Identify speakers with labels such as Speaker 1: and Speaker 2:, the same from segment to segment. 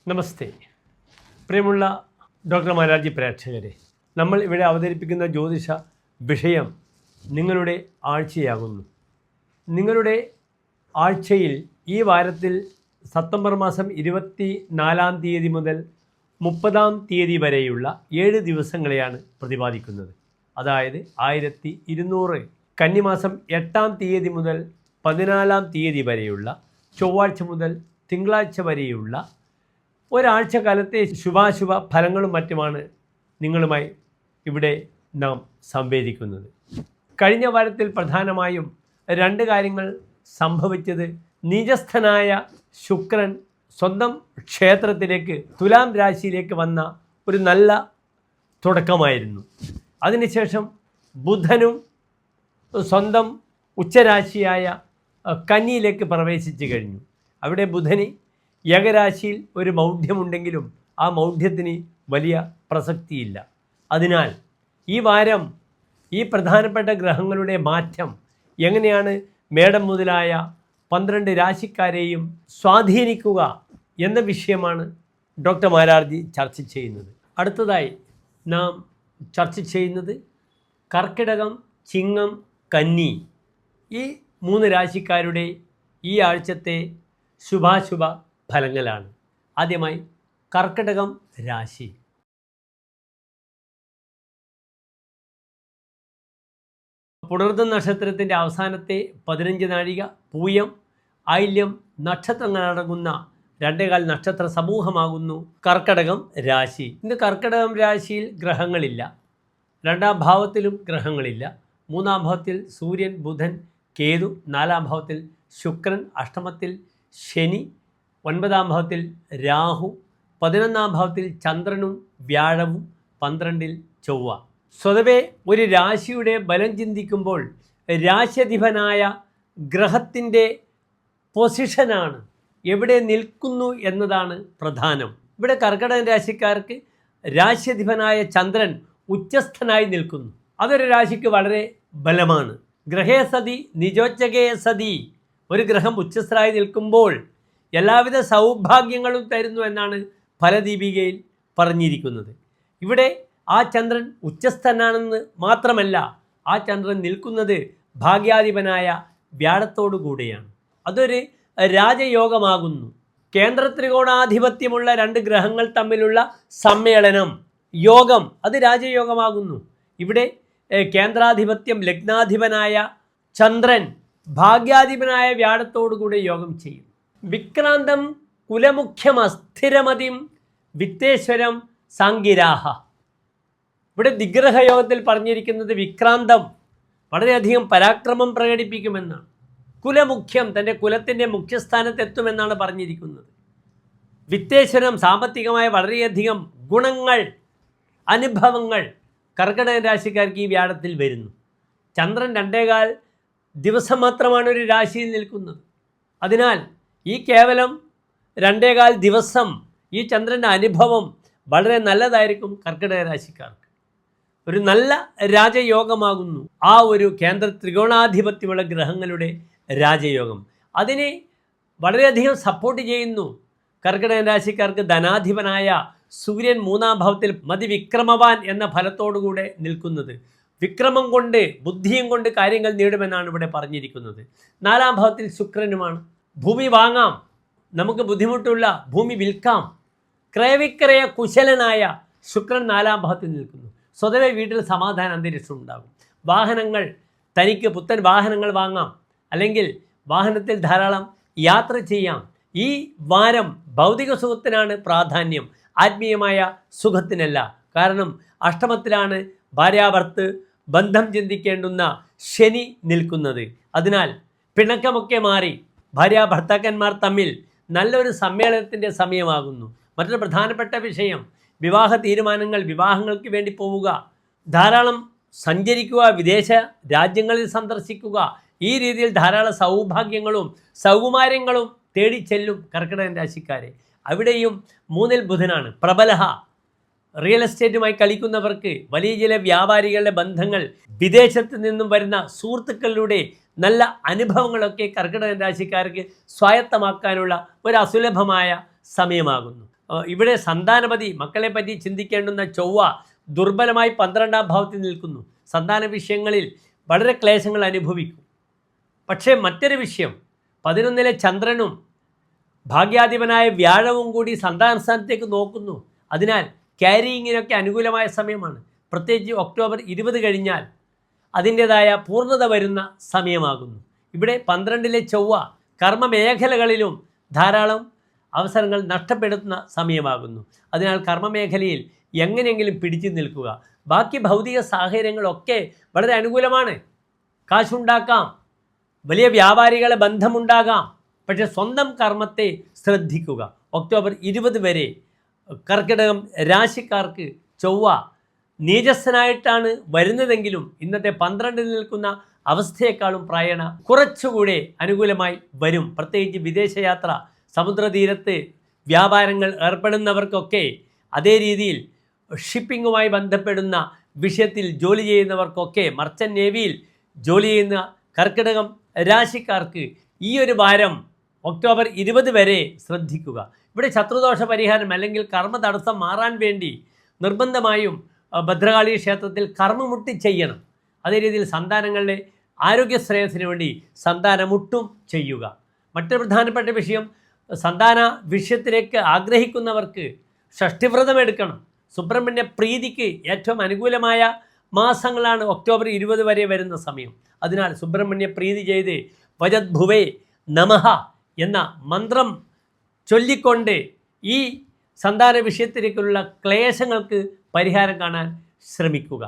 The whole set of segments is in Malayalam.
Speaker 1: നമസ്തേ പ്രിയമുള്ള ഡോക്ടർ മാരാർജി പ്രേക്ഷകരെ, നമ്മൾ ഇവിടെ അവതരിപ്പിക്കുന്ന ജ്യോതിഷ വിഷയം നിങ്ങളുടെ ആഴ്ചയാകുന്നു. നിങ്ങളുടെ ആഴ്ചയിൽ ഈ വാരത്തിൽ സെപ്റ്റംബർ മാസം 24-ാം തീയതി മുതൽ 30-ാം തീയതി വരെയുള്ള 7 ദിവസങ്ങളെയാണ് പ്രതിപാദിക്കുന്നത്. അതായത് 1200 കന്നിമാസം 8-ാം തീയതി മുതൽ 14-ാം തീയതി വരെയുള്ള ചൊവ്വാഴ്ച മുതൽ തിങ്കളാഴ്ച വരെയുള്ള ഒരാഴ്ച കാലത്തെ ശുഭാശുഭ ഫലങ്ങളും മറ്റുമാണ് നിങ്ങളുമായി ഇവിടെ നാം സംവേദിക്കുന്നത്. കഴിഞ്ഞ വാരത്തിൽ പ്രധാനമായും 2 കാര്യങ്ങൾ സംഭവിച്ചത്. നീചസ്ഥനായ ശുക്രൻ സ്വന്തം ക്ഷേത്രത്തിലേക്ക് തുലാം രാശിയിലേക്ക് വന്ന ഒരു നല്ല തുടക്കമായിരുന്നു. അതിനുശേഷം ബുധനും സ്വന്തം ഉച്ചരാശിയായ കന്നിയിലേക്ക് പ്രവേശിച്ചു കഴിഞ്ഞു. അവിടെ ബുധന് യഗരാശിയിൽ ഒരു മൗഢ്യമുണ്ടെങ്കിലും ആ മൗഢ്യത്തിന് വലിയ പ്രസക്തിയില്ല. അതിനാൽ ഈ വാരം ഈ പ്രധാനപ്പെട്ട ഗ്രഹങ്ങളുടെ മാറ്റം എങ്ങനെയാണ് മേടം മുതലായ 12 രാശിക്കാരെയും സ്വാധീനിക്കുക എന്ന വിഷയമാണ് ഡോക്ടർ മാരാർജി ചർച്ച ചെയ്യുന്നത്. അടുത്തതായി നാം ചർച്ച ചെയ്യുന്നത് കർക്കിടകം, ചിങ്ങം, കന്നി ഈ 3 രാശിക്കാരുടെ ഈ ആഴ്ചത്തെ ശുഭാശുഭ ഫലങ്ങളാണ്. ആദ്യമായി കർക്കിടകം രാശി. പുണർദം നക്ഷത്രത്തിൻ്റെ അവസാനത്തെ 15 നാഴിക, പൂയം, ആയില്യം നക്ഷത്രങ്ങളടങ്ങുന്ന 2.25 നക്ഷത്ര സമൂഹമാകുന്നു കർക്കിടകം രാശി. ഇന്ന് കർക്കിടകം രാശിയിൽ ഗ്രഹങ്ങളില്ല. 2-ാം ഭാവത്തിലും ഗ്രഹങ്ങളില്ല. 3-ാം ഭാവത്തിൽ സൂര്യൻ, ബുധൻ, കേതു, 4-ാം ഭാവത്തിൽ ശുക്രൻ, അഷ്ടമത്തിൽ ശനി, 9-ാം ഭാവത്തിൽ രാഹു, 11-ാം ഭാവത്തിൽ ചന്ദ്രനും വ്യാഴവും, 12-ൽ ചൊവ്വ. സ്വതവേ ഒരു രാശിയുടെ ബലം ചിന്തിക്കുമ്പോൾ രാശ്യധിപനായ ഗ്രഹത്തിൻ്റെ പൊസിഷനാണ്, എവിടെ നിൽക്കുന്നു എന്നതാണ് പ്രധാനം. ഇവിടെ കർക്കിടക രാശിക്കാർക്ക് രാശ്യധിപനായ ചന്ദ്രൻ ഉച്ചസ്ഥനായി നിൽക്കുന്നു. അതൊരു രാശിക്ക് വളരെ ബലമാണ്. ഗ്രഹേ സതി നിജോച്ചകേ സതി. ഒരു ഗ്രഹം ഉച്ചസ്ഥനായി നിൽക്കുമ്പോൾ എല്ലാവിധ സൗഭാഗ്യങ്ങളും തരുന്നു എന്നാണ് ഫലദീപികയിൽ പറഞ്ഞിരിക്കുന്നത്. ഇവിടെ ആ ചന്ദ്രൻ ഉച്ചസ്ഥനാണെന്ന് മാത്രമല്ല, ആ ചന്ദ്രൻ നിൽക്കുന്നത് ഭാഗ്യാധിപനായ വ്യാഴത്തോടു കൂടെയാണ്. അതൊരു രാജയോഗമാകുന്നു. കേന്ദ്ര ത്രികോണാധിപത്യമുള്ള 2 ഗ്രഹങ്ങൾ തമ്മിലുള്ള സമ്മേളനം, യോഗം, അത് രാജയോഗമാകുന്നു. ഇവിടെ കേന്ദ്രാധിപത്യം ലഗ്നാധിപനായ ചന്ദ്രൻ ഭാഗ്യാധിപനായ വ്യാഴത്തോടു കൂടെ യോഗം ചെയ്യും. വിക്രാന്തം കുലമുഖ്യം അസ്ഥിരമതിം വിത്തേശ്വരം സാങ്കിരാഹ. ഇവിടെ ദിഗ്രഹയോഗത്തിൽ പറഞ്ഞിരിക്കുന്നത് വിക്രാന്തം വളരെയധികം പരാക്രമം പ്രകടിപ്പിക്കുമെന്നാണ്. കുലമുഖ്യം തൻ്റെ കുലത്തിൻ്റെ മുഖ്യസ്ഥാനത്തെത്തുമെന്നാണ് പറഞ്ഞിരിക്കുന്നത്. വിത്തേശ്വരം സാമ്പത്തികമായ വളരെയധികം ഗുണങ്ങൾ, അനുഭവങ്ങൾ കർക്കിടക രാശിക്കാർക്ക് ഈ വ്യാഴത്തിൽ വരുന്നു. ചന്ദ്രൻ 2.25 ദിവസം മാത്രമാണ് ഒരു രാശിയിൽ നിൽക്കുന്നത്. അതിനാൽ ഈ കേവലം 2.25 ദിവസം ഈ ചന്ദ്രൻ്റെ അനുഭവം വളരെ നല്ലതായിരിക്കും കർക്കിടക രാശിക്കാർക്ക്. ഒരു നല്ല രാജയോഗമാകുന്നു ആ ഒരു കേന്ദ്ര ത്രികോണാധിപത്യമുള്ള ഗ്രഹങ്ങളുടെ രാജയോഗം. അതിനെ വളരെയധികം സപ്പോർട്ട് ചെയ്യുന്നു കർക്കിടക രാശിക്കാർക്ക്. ധനാധിപനായ സൂര്യൻ 3-ാം ഭാവത്തിൽ മതിവിക്രമവാൻ എന്ന ഫലത്തോടുകൂടെ നിൽക്കുന്നത്. വിക്രമം കൊണ്ട്, ബുദ്ധിയും കൊണ്ട് കാര്യങ്ങൾ നേടുമെന്നാണ് ഇവിടെ പറഞ്ഞിരിക്കുന്നത്. 4-ാം ഭാവത്തിൽ ശുക്രനുമാണ്. ഭൂമി വാങ്ങാം, നമുക്ക് ബുദ്ധിമുട്ടുള്ള ഭൂമി വിൽക്കാം. ക്രയവിക്രയ കുശലനായ ശുക്രൻ 4-ാം ഭാവത്തിൽ നിൽക്കുന്നു. സ്വതവേ വീട്ടിൽ സമാധാന അന്തരീക്ഷം ഉണ്ടാകും. വാഹനങ്ങൾ, തനിക്ക് പുത്തൻ വാഹനങ്ങൾ വാങ്ങാം, അല്ലെങ്കിൽ വാഹനത്തിൽ ധാരാളം യാത്ര ചെയ്യാം. ഈ വാരം ഭൗതിക സുഖത്തിനാണ് പ്രാധാന്യം, ആത്മീയമായ സുഖത്തിനല്ല. കാരണം അഷ്ടമത്തിലാണ് ഭാര്യാഭർത്ത് ബന്ധം ചിന്തിക്കേണ്ടുന്ന ശനി നിൽക്കുന്നത്. അതിനാൽ പിണക്കമൊക്കെ മാറി ഭാര്യ ഭർത്താക്കന്മാർ തമ്മിൽ നല്ലൊരു സമ്മേളനത്തിൻ്റെ സമയമാകുന്നു. മറ്റൊരു പ്രധാനപ്പെട്ട വിഷയം വിവാഹ തീരുമാനങ്ങൾ, വിവാഹങ്ങൾക്ക് വേണ്ടി പോവുക, ധാരാളം സഞ്ചരിക്കുക, വിദേശ രാജ്യങ്ങളിൽ സന്ദർശിക്കുക. ഈ രീതിയിൽ ധാരാളം സൗഭാഗ്യങ്ങളും സൗകുമാര്യങ്ങളും തേടിച്ചെല്ലും കർക്കിടക രാശിക്കാരെ. അവിടെയും 3-ൽ ബുധനാണ്. പ്രബലഹ. റിയൽ എസ്റ്റേറ്റുമായി കളിക്കുന്നവർക്ക്, വലിയ ചില വ്യാപാരികളുടെ ബന്ധങ്ങൾ, വിദേശത്ത് നിന്നും വരുന്ന സുഹൃത്തുക്കളിലൂടെ നല്ല അനുഭവങ്ങളൊക്കെ കർക്കിടക രാശിക്കാർക്ക് സ്വായത്തമാക്കാനുള്ള ഒരു അസുലഭമായ സമയമാകുന്നു. ഇവിടെ സന്താനപതി മക്കളെ പറ്റി ചിന്തിക്കേണ്ടുന്ന ചൊവ്വ ദുർബലമായി 12-ാം ഭാവത്തിൽ നിൽക്കുന്നു. സന്താന വിഷയങ്ങളിൽ വളരെ ക്ലേശങ്ങൾ അനുഭവിക്കും. പക്ഷേ മറ്റൊരു വിഷയം, 11-ലെ ചന്ദ്രനും ഭാഗ്യാധിപനായ വ്യാഴവും കൂടി സന്താന സ്ഥാനത്തേക്ക് നോക്കുന്നു. അതിനാൽ ക്യാരിയിങ്ങിനൊക്കെ അനുകൂലമായ സമയമാണ്. പ്രത്യേകിച്ച് ഒക്ടോബർ 20 കഴിഞ്ഞാൽ അതിൻ്റേതായ പൂർണ്ണത വരുന്ന സമയമാകുന്നു. ഇവിടെ 12-ലെ ചൊവ്വ കർമ്മമേഖലകളിലും ധാരാളം അവസരങ്ങൾ നഷ്ടപ്പെടുത്തുന്ന സമയമാകുന്നു. അതിനാൽ കർമ്മമേഖലയിൽ എങ്ങനെയെങ്കിലും പിടിച്ചു നിൽക്കുക. ബാക്കി ഭൗതിക സാഹചര്യങ്ങളൊക്കെ വളരെ അനുകൂലമാണ്. കാശുണ്ടാക്കാം, വലിയ വ്യാപാരികളെ ബന്ധമുണ്ടാകാം. പക്ഷേ സ്വന്തം കർമ്മത്തെ ശ്രദ്ധിക്കുക. ഒക്ടോബർ 20 വരെ കർക്കിടകം രാശിക്കാർക്ക് ചൊവ്വ നീചസ്ഥനായിട്ടാണ് വരുന്നതെങ്കിലും ഇന്നത്തെ 12-ൽ നിൽക്കുന്ന അവസ്ഥയെക്കാളും പ്രായണ കുറച്ചുകൂടെ അനുകൂലമായി വരും. പ്രത്യേകിച്ച് വിദേശയാത്ര, സമുദ്രതീരത്ത് വ്യാപാരങ്ങൾ ഏർപ്പെടുന്നവർക്കൊക്കെ, അതേ രീതിയിൽ ഷിപ്പിങ്ങുമായി ബന്ധപ്പെടുന്ന വിഷയത്തിൽ ജോലി ചെയ്യുന്നവർക്കൊക്കെ, മർച്ചൻ്റ് നേവിയിൽ ജോലി ചെയ്യുന്ന കർക്കിടകം രാശിക്കാർക്ക് ഈ ഒരു വാരം ഒക്ടോബർ 20 വരെ ശ്രദ്ധിക്കുക. ഇവിടെ ശത്രുദോഷ പരിഹാരം അല്ലെങ്കിൽ കർമ്മ തടസ്സം മാറാൻ വേണ്ടി നിർബന്ധമായും ഭദ്രകാളി ക്ഷേത്രത്തിൽ കർമ്മമുട്ടി ചെയ്യണം. അതേ രീതിയിൽ സന്താനങ്ങളുടെ ആരോഗ്യ ശ്രേയസ്സിന് വേണ്ടി സന്താനമുട്ടും ചെയ്യുക. മറ്റൊരു പ്രധാനപ്പെട്ട വിഷയം, സന്താന വിഷയത്തിലേക്ക് ആഗ്രഹിക്കുന്നവർക്ക് ഷഷ്ഠിവ്രതം എടുക്കണം. സുബ്രഹ്മണ്യ പ്രീതിക്ക് ഏറ്റവും അനുകൂലമായ മാസങ്ങളാണ് ഒക്ടോബർ 20 വരെ വരുന്ന സമയം. അതിനാൽ സുബ്രഹ്മണ്യ പ്രീതി ചെയ്ത് വജദ്ഭുവേ നമഃ എന്ന മന്ത്രം ചൊല്ലിക്കൊണ്ട് ഈ സന്താന വിഷയത്തിലേക്കുള്ള ക്ലേശങ്ങൾക്ക് പരിഹാരം കാണാൻ ശ്രമിക്കുക.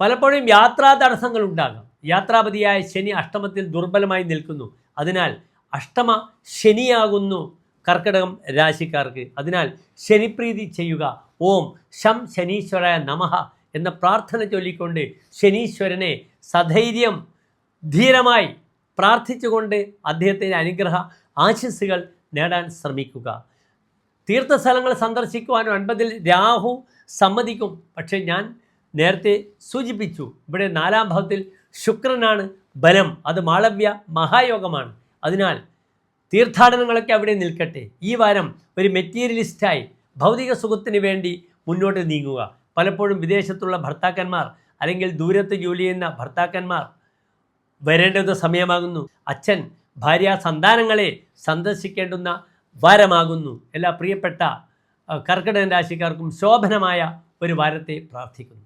Speaker 1: പലപ്പോഴും യാത്രാ തടസ്സങ്ങളുണ്ടാകാം. യാത്രാപതിയായ ശനി അഷ്ടമത്തിൽ ദുർബലമായി നിൽക്കുന്നു. അതിനാൽ അഷ്ടമ ശനിയാകുന്നു കർക്കിടകം രാശിക്കാർക്ക്. അതിനാൽ ശനിപ്രീതി ചെയ്യുക. ഓം ശം ശനീശ്വരായ നമഃ എന്ന പ്രാർത്ഥന ചൊല്ലിക്കൊണ്ട് ശനീശ്വരനെ സധൈര്യം ധീരമായി പ്രാർത്ഥിച്ചുകൊണ്ട് അദ്ദേഹത്തിൻ്റെ അനുഗ്രഹ ആശിസ്സുകൾ നേടാൻ ശ്രമിക്കുക. തീർത്ഥസ്ഥലങ്ങൾ സന്ദർശിക്കുവാനും 9-ൽ രാഹു സമ്മതിക്കും. പക്ഷേ ഞാൻ നേരത്തെ സൂചിപ്പിച്ചു, ഇവിടെ 4-ാം ഭാവത്തിൽ ശുക്രനാണ് ബലം. അത് മാളവ്യ മഹായോഗമാണ്. അതിനാൽ തീർത്ഥാടനങ്ങളൊക്കെ അവിടെ നിൽക്കട്ടെ. ഈ വാരം ഒരു മെറ്റീരിയലിസ്റ്റായി ഭൗതിക സുഖത്തിന് വേണ്ടി മുന്നോട്ട് നീങ്ങുക. പലപ്പോഴും വിദേശത്തുള്ള ഭർത്താക്കന്മാർ അല്ലെങ്കിൽ ദൂരത്ത് ജോലി ചെയ്യുന്ന ഭർത്താക്കന്മാർ വരേണ്ടുന്ന സമയമാകുന്നു. അച്ഛൻ ഭാര്യ സന്താനങ്ങളെ സന്ദർശിക്കേണ്ടുന്ന വാരമാകുന്നു. എല്ലാ പ്രിയപ്പെട്ട കർക്കിടക രാശിക്കാർക്കും ശോഭനമായ ഒരു വാരത്തെ പ്രാർത്ഥിക്കുന്നു.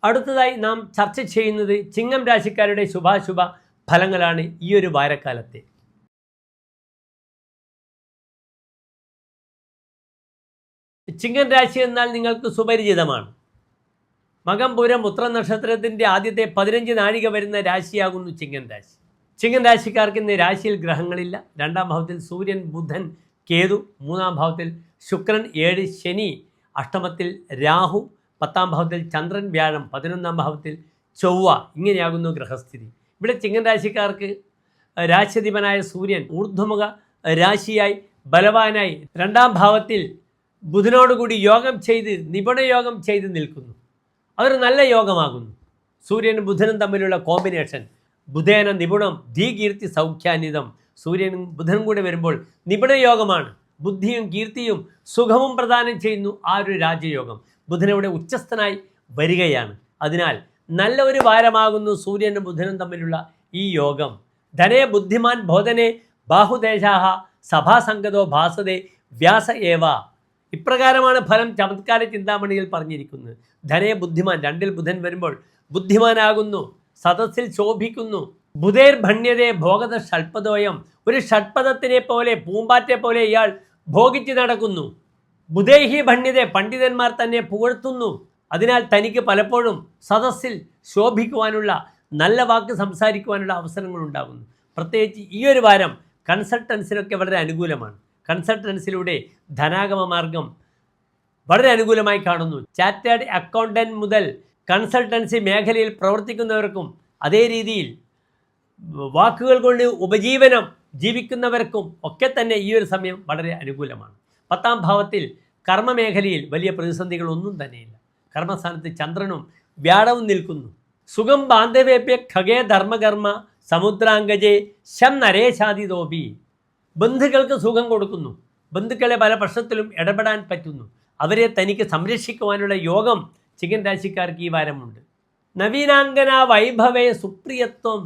Speaker 1: അടുത്തതായി നാം ചർച്ച ചെയ്യുന്നത് ചിങ്ങം രാശിക്കാരുടെ ശുഭാശുഭ ഫലങ്ങളാണ് ഈ ഒരു വാരക്കാലത്തെ. ചിങ്ങം രാശി എന്നാൽ നിങ്ങൾക്ക് സുപരിചിതമാണ്. മകം പൂരം ഉത്ര നക്ഷത്രത്തിൻ്റെ ആദ്യത്തെ 15 നാഴിക വരുന്ന രാശിയാകുന്നു ചിങ്ങം രാശി. ചിങ്ങം രാശിക്കാർക്ക് ഇന്ന് രാശിയിൽ ഗ്രഹങ്ങളില്ല. 2-ാം ഭാവത്തിൽ സൂര്യൻ, ബുധൻ, കേതു, 3-ാം ഭാവത്തിൽ ശുക്രൻ, 7 ശനി, അഷ്ടമത്തിൽ രാഹു, 10-ാം ഭാവത്തിൽ ചന്ദ്രൻ, വ്യാഴം, 11-ാം ഭാവത്തിൽ ചൊവ്വ. ഇങ്ങനെയാകുന്നു ഗ്രഹസ്ഥിതി. ഇവിടെ ചിങ്ങം രാശിക്കാർക്ക് രാശ്യധിപനായ സൂര്യൻ ഊർധ്വമുഖ രാശിയായി ബലവാനായി 2-ാം ഭാവത്തിൽ ബുധനോടുകൂടി യോഗം ചെയ്ത് നിപുണയോഗം ചെയ്ത് നിൽക്കുന്നു. അതൊരു നല്ല യോഗമാകുന്നു. സൂര്യനും ബുധനും തമ്മിലുള്ള കോമ്പിനേഷൻ, ബുധേന നിപുണം ധീകീർത്തി സൗഖ്യാനിതം. സൂര്യനും ബുധനും കൂടെ വരുമ്പോൾ നിപുണയോഗമാണ്. ബുദ്ധിയും കീർത്തിയും സുഖവും പ്രദാനം ചെയ്യുന്നു ആ ഒരു രാജയോഗം. ബുധനവിടെ ഉച്ചസ്ഥനായി വരികയാണ്. അതിനാൽ നല്ല ഒരു വാരമാകുന്നു സൂര്യനും ബുധനും തമ്മിലുള്ള ഈ യോഗം. ധനേ ബുദ്ധിമാൻ ബോധനെ ബാഹുദേശാഹ സഭാസംഗതോ ഭാസതേ വ്യാസ ഏവ. ഇപ്രകാരമാണ് ഫലം ചമത്കാര ചിന്താമണിയിൽ പറഞ്ഞിരിക്കുന്നത്. ധനേ ബുദ്ധിമാൻ, 2-ൽ ബുധൻ വരുമ്പോൾ ബുദ്ധിമാനാകുന്നു, സദസ്സിൽ ശോഭിക്കുന്നു. ബുധേർ ഭണ്യതേ ഭോഗത ഷഡ്പദോയം. ഒരു ഷഡ്പദത്തിനെ പോലെ, പൂമ്പാറ്റെ പോലെ ഇയാൾ ഭോഗിച്ച് നടക്കുന്നു. ബുധേഹി ഭണ്യതേ, പണ്ഡിതന്മാർ തന്നെ പുകഴ്ത്തുന്നു. അതിനാൽ തനിക്ക് പലപ്പോഴും സദസ്സിൽ ശോഭിക്കുവാനുള്ള, നല്ല വാക്ക് സംസാരിക്കുവാനുള്ള അവസരങ്ങൾ ഉണ്ടാകുന്നു. പ്രത്യേകിച്ച് ഈ ഒരു വാരം കൺസൾട്ടൻസിനൊക്കെ വളരെ അനുകൂലമാണ്. കൺസൾട്ടൻസിലൂടെ ധനാഗമ മാർഗം വളരെ അനുകൂലമായി കാണുന്നു. ചാർട്ടേഡ് അക്കൗണ്ടൻറ്റ് മുതൽ കൺസൾട്ടൻസി മേഖലയിൽ പ്രവർത്തിക്കുന്നവർക്കും, അതേ രീതിയിൽ വാക്കുകൾ കൊണ്ട് ഉപജീവനം ജീവിക്കുന്നവർക്കും ഒക്കെ തന്നെ ഈ ഒരു സമയം വളരെ അനുകൂലമാണ്. 10-ാം ഭാവത്തിൽ കർമ്മമേഖലയിൽ വലിയ പ്രതിസന്ധികളൊന്നും തന്നെയില്ല. കർമ്മസ്ഥാനത്ത് ചന്ദ്രനും വ്യാഴവും നിൽക്കുന്നു. സുഖം ബാന്ധവേപ്യ ഖഗേ ധർമ്മകർമ്മ സമുദ്രാംഗജേ ശം നരേശാദിതോപി. ബന്ധുക്കൾക്ക് സുഖം കൊടുക്കുന്നു. ബന്ധുക്കളെ പല പ്രശ്നത്തിലും ഇടപെടാൻ പറ്റുന്നു. അവരെ തനിക്ക് സംരക്ഷിക്കുവാനുള്ള യോഗം ചിങ്ങൻ രാശിക്കാർക്ക് ഈ വാരമുണ്ട്. നവീനാംഗന വൈഭവേ സുപ്രിയത്വം.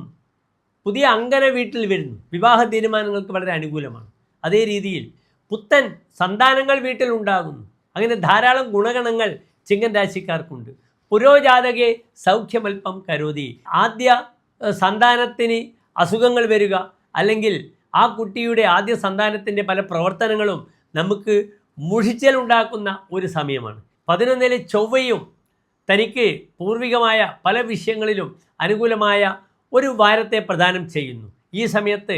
Speaker 1: പുതിയ അങ്കന വീട്ടിൽ വരുന്നു. വിവാഹ തീരുമാനങ്ങൾക്ക് വളരെ അനുകൂലമാണ്. അതേ രീതിയിൽ പുത്തൻ സന്താനങ്ങൾ വീട്ടിലുണ്ടാകുന്നു. അങ്ങനെ ധാരാളം ഗുണഗണങ്ങൾ ചിങ്ങൻ രാശിക്കാർക്കുണ്ട്. പുരോജാതകെ സൗഖ്യമൽപ്പം കരോതി. ആദ്യ സന്താനത്തിന് അസുഖങ്ങൾ വരിക, അല്ലെങ്കിൽ ആ കുട്ടിയുടെ ആദ്യ സന്താനത്തിൻ്റെ പല പ്രവർത്തനങ്ങളും നമുക്ക് മുഷിച്ചലുണ്ടാക്കുന്ന ഒരു സമയമാണ്. 11 ചൊവ്വയും തനിക്ക് പൂർവികമായ പല വിഷയങ്ങളിലും അനുകൂലമായ ഒരു വാരത്തെ പ്രദാനം ചെയ്യുന്നു. ഈ സമയത്ത്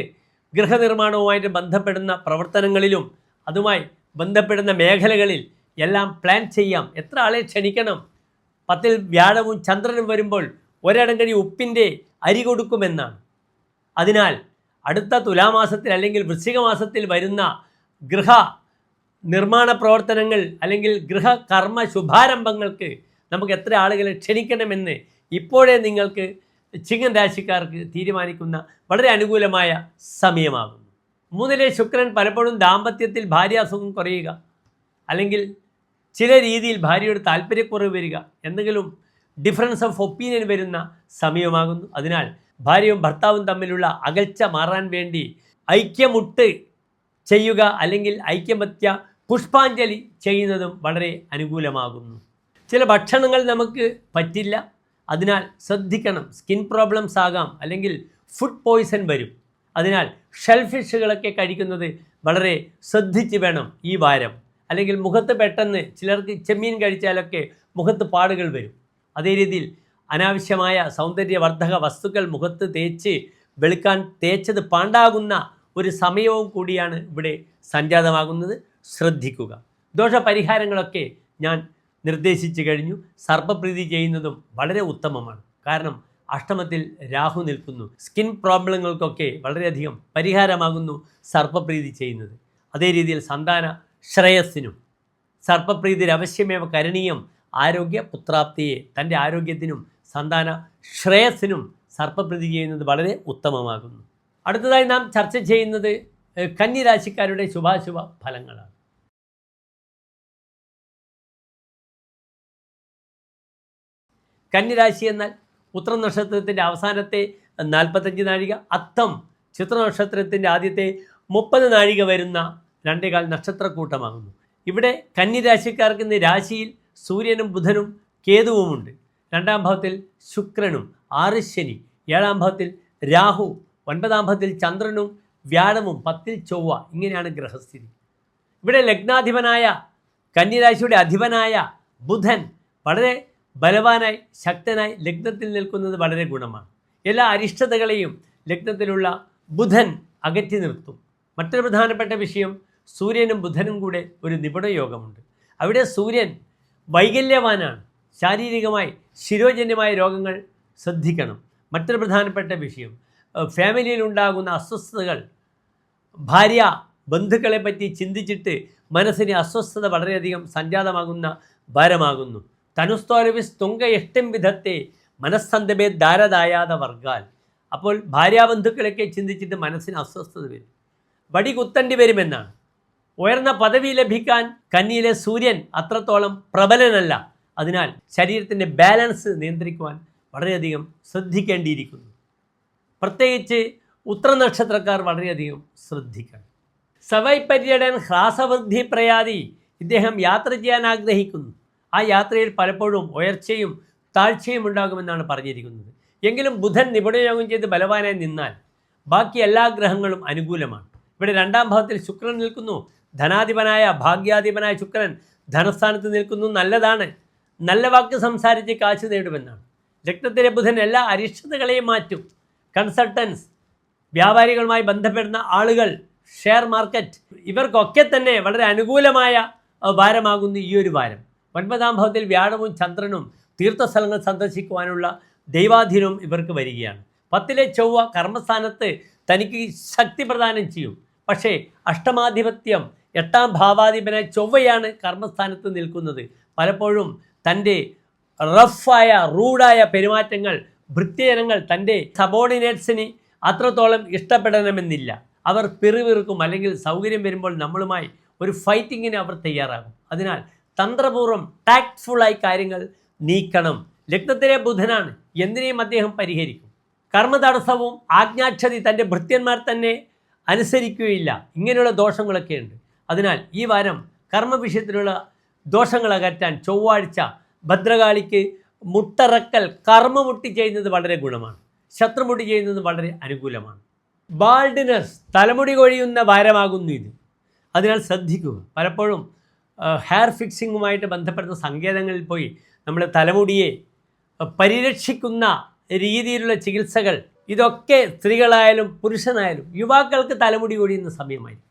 Speaker 1: ഗൃഹനിർമ്മാണവുമായിട്ട് ബന്ധപ്പെടുന്ന പ്രവർത്തനങ്ങളിലും അതുമായി ബന്ധപ്പെടുന്ന മേഖലകളിൽ എല്ലാം പ്ലാൻ ചെയ്യാം. എത്ര ആളെ ക്ഷണിക്കണം? 10 വ്യാഴവും ചന്ദ്രനും വരുമ്പോൾ ഒരടങ്കടി ഉപ്പിൻ്റെ അരി കൊടുക്കുമെന്നാണ്. അതിനാൽ അടുത്ത തുലാമാസത്തിൽ അല്ലെങ്കിൽ വൃശ്ചിക മാസത്തിൽ വരുന്ന ഗൃഹ നിർമ്മാണ പ്രവർത്തനങ്ങൾ അല്ലെങ്കിൽ ഗൃഹകർമ്മ ശുഭാരംഭങ്ങൾക്ക് നമുക്ക് എത്ര ആളുകളെ ക്ഷണിക്കണമെന്ന് ഇപ്പോഴേ നിങ്ങൾക്ക് ചിങ്ങൻ രാശിക്കാർക്ക് തീരുമാനിക്കുന്ന വളരെ അനുകൂലമായ സമയമാകുന്നു. 3 ശുക്രൻ പലപ്പോഴും ദാമ്പത്യത്തിൽ ഭാര്യാസുഖം കുറയുക, അല്ലെങ്കിൽ ചില രീതിയിൽ ഭാര്യയോട് താല്പര്യക്കുറവ് വരിക, എന്തെങ്കിലും ഡിഫറൻസ് ഓഫ് ഒപ്പീനിയൻ വരുന്ന സമയമാകുന്നു. അതിനാൽ ഭാര്യയും ഭർത്താവും തമ്മിലുള്ള അകൽച്ച മാറാൻ വേണ്ടി ഐക്യമുട്ട് ചെയ്യുക, അല്ലെങ്കിൽ ഐക്യമത്യ പുഷ്പാഞ്ജലി ചെയ്യുന്നതും വളരെ അനുകൂലമാകുന്നു. ചില ഭക്ഷണങ്ങൾ നമുക്ക് പറ്റില്ല, അതിനാൽ ശ്രദ്ധിക്കണം. സ്കിൻ പ്രോബ്ലംസ് ആകാം, അല്ലെങ്കിൽ ഫുഡ് പോയ്സൺ വരും. അതിനാൽ ഷെൽഫിഷുകളൊക്കെ കഴിക്കുന്നത് വളരെ ശ്രദ്ധിച്ച് വേണം ഈ വാരം. അല്ലെങ്കിൽ മുഖത്ത് പെട്ടെന്ന് ചിലർക്ക് ചെമ്മീൻ കഴിച്ചാലൊക്കെ മുഖത്ത് പാടുകൾ വരും. അതേ രീതിയിൽ അനാവശ്യമായ സൗന്ദര്യവർദ്ധക വസ്തുക്കൾ മുഖത്ത് തേച്ച് വെളുക്കാൻ തേച്ചത് പാണ്ടാകുന്ന ഒരു സമയവും കൂടിയാണ് ഇവിടെ സംജാതമാകുന്നത്. ശ്രദ്ധിക്കുക. ദോഷപരിഹാരങ്ങളൊക്കെ ഞാൻ നിർദ്ദേശിച്ചു കഴിഞ്ഞു. സർപ്പപ്രീതി ചെയ്യുന്നതും വളരെ ഉത്തമമാണ്. കാരണം അഷ്ടമത്തിൽ രാഹു നിൽക്കുന്നു. സ്കിൻ പ്രോബ്ലങ്ങൾക്കൊക്കെ വളരെയധികം പരിഹാരമാകുന്നു സർപ്പപ്രീതി ചെയ്യുന്നത്. അതേ രീതിയിൽ സന്താന ശ്രേയസ്സിനും സർപ്പപ്രീതിയിൽ അവശ്യമേവ കരണീയം. ആരോഗ്യ പുത്രാപ്തിയെ, തൻ്റെ ആരോഗ്യത്തിനും സന്താന ശ്രേയസ്സിനും സർപ്പപ്രീതി ചെയ്യുന്നത് വളരെ ഉത്തമമാകുന്നു. അടുത്തതായി നാം ചർച്ച ചെയ്യുന്നത് കന്നിരാശിക്കാരുടെ ശുഭാശുഭ ഫലങ്ങളാണ്. കന്നിരാശി എന്നാൽ ഉത്ര നക്ഷത്രത്തിൻ്റെ അവസാനത്തെ 45 നാഴിക, അത്തം ചിത്ര നക്ഷത്രത്തിൻ്റെ ആദ്യത്തെ 30 നാഴിക വരുന്ന 2.25 നക്ഷത്രക്കൂട്ടമാകുന്നു. ഇവിടെ കന്നിരാശിക്കാർക്ക് ഇന്ന് രാശിയിൽ സൂര്യനും ബുധനും കേതുവുമുണ്ട്. 2ാം ഭാവത്തിൽ ശുക്രനും, 6 ശനി, 7ാം ഭാവത്തിൽ രാഹു, 9ാം ഭാവത്തിൽ ചന്ദ്രനും വ്യാഴവും, 10ൽ ചൊവ്വ. ഇങ്ങനെയാണ് ഗ്രഹസ്ഥിതി. ഇവിടെ ലഗ്നാധിപനായ കന്നിരാശിയുടെ അധിപനായ ബുധൻ വളരെ ബലവാനായി ശക്തനായി ലഗ്നത്തിൽ നിൽക്കുന്നത് വളരെ ഗുണമാണ്. എല്ലാ അരിഷ്ടതകളെയും ലഗ്നത്തിലുള്ള ബുധൻ അകറ്റി നിർത്തും. മറ്റൊരു പ്രധാനപ്പെട്ട വിഷയം, സൂര്യനും ബുധനും കൂടെ ഒരു നിപുണ യോഗമുണ്ട്. അവിടെ സൂര്യൻ വൈകല്യവാനാണ്. ശാരീരികമായി ശിരോജന്യമായ രോഗങ്ങൾ ശ്രദ്ധിക്കണം. മറ്റൊരു പ്രധാനപ്പെട്ട വിഷയം, ഫാമിലിയിൽ ഉണ്ടാകുന്ന അസ്വസ്ഥതകൾ, ഭാര്യ ബന്ധുക്കളെ പറ്റി ചിന്തിച്ചിട്ട് മനസ്സിന് അസ്വസ്ഥത വളരെയധികം സംജാതമാകുന്ന ഭാരമാകുന്നു. തനുസ്തോരവിസ് തുങ്ക എഷ്ടം വിധത്തെ മനസ്സന്തമേ ധാരദായാത വർഗാൽ. അപ്പോൾ ഭാര്യാബന്ധുക്കളൊക്കെ ചിന്തിച്ചിട്ട് മനസ്സിന് അസ്വസ്ഥത വരും, വടി കുത്തേണ്ടി വരുമെന്നാണ്. ഉയർന്ന പദവി ലഭിക്കാൻ കന്നിയിലെ സൂര്യൻ അത്രത്തോളം പ്രബലനല്ല. അതിനാൽ ശരീരത്തിൻ്റെ ബാലൻസ് നിയന്ത്രിക്കുവാൻ വളരെയധികം ശ്രദ്ധിക്കേണ്ടിയിരിക്കുന്നു. പ്രത്യേകിച്ച് ഉത്ര നക്ഷത്രക്കാർ വളരെയധികം ശ്രദ്ധിക്കണം. സവൈ പര്യടൻ ഹ്രാസവൃദ്ധി പ്രയാതി. ഇദ്ദേഹം യാത്ര ചെയ്യാൻ ആഗ്രഹിക്കുന്നു. ആ യാത്രയിൽ പലപ്പോഴും ഉയർച്ചയും താഴ്ചയും ഉണ്ടാകുമെന്നാണ് പറഞ്ഞിരിക്കുന്നത്. എങ്കിലും ബുധൻ നിപുണയോഗം ചെയ്ത് ബലവാനായി നിന്നാൽ ബാക്കി എല്ലാ ഗ്രഹങ്ങളും അനുകൂലമാണ്. ഇവിടെ 2ാം ഭാവത്തിൽ ശുക്രൻ നിൽക്കുന്നു. ധനാധിപനായ ഭാഗ്യാധിപനായ ശുക്രൻ ധനസ്ഥാനത്ത് നിൽക്കുന്നു. നല്ലതാണ്. നല്ല വാക്ക് സംസാരിച്ച് കാശ് നേടുമെന്നാണ്. ലഗ്നത്തിലെ ബുധൻ എല്ലാ അരിഷ്ടതകളെയും മാറ്റും. കൺസൾട്ടൻസ്, വ്യാപാരികളുമായി ബന്ധപ്പെടുന്ന ആളുകൾ, ഷെയർ മാർക്കറ്റ്, ഇവർക്കൊക്കെ തന്നെ വളരെ അനുകൂലമായ വാരമാകുന്നു ഈ ഒരു വാരം. 9ാം ഭാവത്തിൽ വ്യാഴവും ചന്ദ്രനും തീർത്ഥസ്ഥലങ്ങൾ സന്ദർശിക്കുവാനുള്ള ദൈവാധീനവും ഇവർക്ക് വരികയാണ്. 10ലെ ചൊവ്വ കർമ്മസ്ഥാനത്ത് തനിക്ക് ശക്തി പ്രദാനം ചെയ്യും. പക്ഷേ അഷ്ടമാധിപത്യം 8ാം ഭാവാധിപനായ ചൊവ്വയാണ് കർമ്മസ്ഥാനത്ത് നിൽക്കുന്നത്. പലപ്പോഴും തൻ്റെ റഫായ റൂഡായ പെരുമാറ്റങ്ങൾ, ഭൃത്യജനങ്ങൾ തൻ്റെ സബോർഡിനേറ്റ്സിന് അത്രത്തോളം ഇഷ്ടപ്പെടണമെന്നില്ല. അവർ പിറുപിറുക്കും, അല്ലെങ്കിൽ സൗകര്യം വരുമ്പോൾ നമ്മളുമായി ഒരു ഫൈറ്റിങ്ങിന് അവർ തയ്യാറാകും. അതിനാൽ തന്ത്രപൂർവ്വം ടാക്ട്ഫുള്ളായി കാര്യങ്ങൾ നീക്കണം. ലഗ്നത്തിലെ ബുധനാണ്, എന്തിനേയും അദ്ദേഹം പരിഹരിക്കും. കർമ്മതടസ്സവും ആജ്ഞാക്ഷതി തൻ്റെ ഭൃത്യന്മാർ തന്നെ അനുസരിക്കുകയില്ല. ഇങ്ങനെയുള്ള ദോഷങ്ങളൊക്കെ ഉണ്ട്. അതിനാൽ ഈ വാരം കർമ്മ വിഷയത്തിലുള്ള ദോഷങ്ങൾ അകറ്റാൻ ചൊവ്വാഴ്ച ഭദ്രകാളിക്ക് മുട്ടറക്കൽ കർമ്മമുട്ടി ചെയ്യുന്നത് വളരെ ഗുണമാണ്. ശത്രുമുട്ടി ചെയ്യുന്നത് വളരെ അനുകൂലമാണ്. ബാൾഡിനസ് തലമുടി കൊഴിയുന്ന വാരമാകുന്നു ഇത്. അതിനാൽ ശ്രദ്ധിക്കുക. പലപ്പോഴും ഹെയർ ഫിക്സിങ്ങുമായിട്ട് ബന്ധപ്പെടുന്ന സങ്കേതങ്ങളിൽ പോയി നമ്മുടെ തലമുടിയെ പരിരക്ഷിക്കുന്ന രീതിയിലുള്ള ചികിത്സകൾ, ഇതൊക്കെ സ്ത്രീകളായാലും പുരുഷനായാലും യുവാക്കൾക്ക് തലമുടി കൊഴിയുന്ന സമയമായിരിക്കും.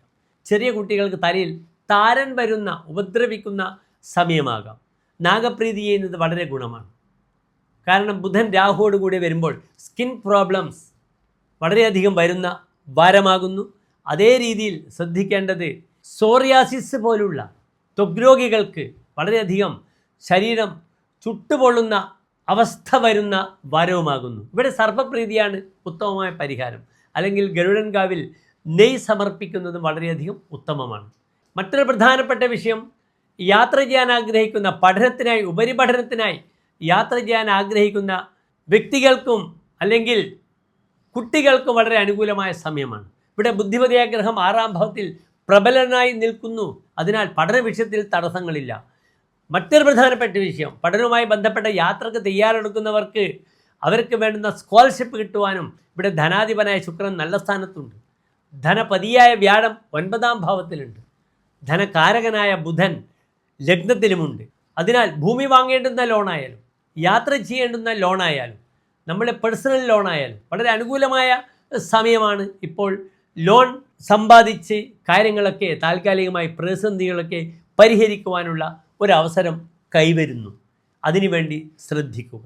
Speaker 1: ചെറിയ കുട്ടികൾക്ക് തലയിൽ താരൻ വരുന്ന ഉപദ്രവിക്കുന്ന സമയമാകാം. നാഗപ്രീതി ചെയ്യുന്നത് വളരെ ഗുണമാണ്. കാരണം ബുധൻ രാഹുവോട് കൂടി വരുമ്പോൾ സ്കിൻ പ്രോബ്ലംസ് വളരെയധികം വരുന്ന വാരമാകുന്നു. അതേ രീതിയിൽ ശ്രദ്ധിക്കേണ്ടത് സോറിയാസിസ് പോലുള്ള ത്വഗ് രോഗികൾക്ക് വളരെയധികം ശരീരം ചുട്ടുപൊള്ളുന്ന അവസ്ഥ വരുന്ന വാരവുമാകുന്നു. ഇവിടെ സർപ്പപ്രീതിയാണ് ഉത്തമമായ പരിഹാരം. അല്ലെങ്കിൽ ഗരുഡൻകാവിൽ നെയ് സമർപ്പിക്കുന്നതും വളരെയധികം ഉത്തമമാണ്. മറ്റൊരു പ്രധാനപ്പെട്ട വിഷയം, യാത്ര ചെയ്യാൻ ആഗ്രഹിക്കുന്ന, പഠനത്തിനായി ഉപരിപഠനത്തിനായി യാത്ര ചെയ്യാൻ ആഗ്രഹിക്കുന്ന വ്യക്തികൾക്കും അല്ലെങ്കിൽ കുട്ടികൾക്കും വളരെ അനുകൂലമായ സമയമാണ്. ഇവിടെ ബുദ്ധിപതിയായ ഗ്രഹം 6ാം ഭാവത്തിൽ പ്രബലനായി നിൽക്കുന്നു. അതിനാൽ പഠന വിഷയത്തിൽ തടസ്സങ്ങളില്ല. മറ്റൊരു പ്രധാനപ്പെട്ട വിഷയം, പഠനവുമായി ബന്ധപ്പെട്ട യാത്രക്ക് തയ്യാറെടുക്കുന്നവർക്ക് അവർക്ക് വേണ്ടുന്ന സ്കോളർഷിപ്പ് കിട്ടുവാനും ഇവിടെ ധനാധിപനായ ശുക്രൻ നല്ല സ്ഥാനത്തുണ്ട്. ധനപതിയായ വ്യാഴം 9ാം ഭാവത്തിലുണ്ട്. ധനകാരകനായ ബുധൻ ലഗ്നത്തിലുമുണ്ട്. അതിനാൽ ഭൂമി വാങ്ങേണ്ടുന്ന ലോണായാലും യാത്ര ചെയ്യേണ്ടുന്ന ലോണായാലും നമ്മുടെ പേഴ്സണൽ ലോണായാലും വളരെ അനുകൂലമായ സമയമാണ്. ഇപ്പോൾ ലോൺ സമ്പാദിച്ച് കാര്യങ്ങളൊക്കെ താൽക്കാലികമായി പ്രതിസന്ധികളൊക്കെ പരിഹരിക്കുവാനുള്ള ഒരവസരം കൈവരുന്നു. അതിനുവേണ്ടി ശ്രദ്ധിക്കുക.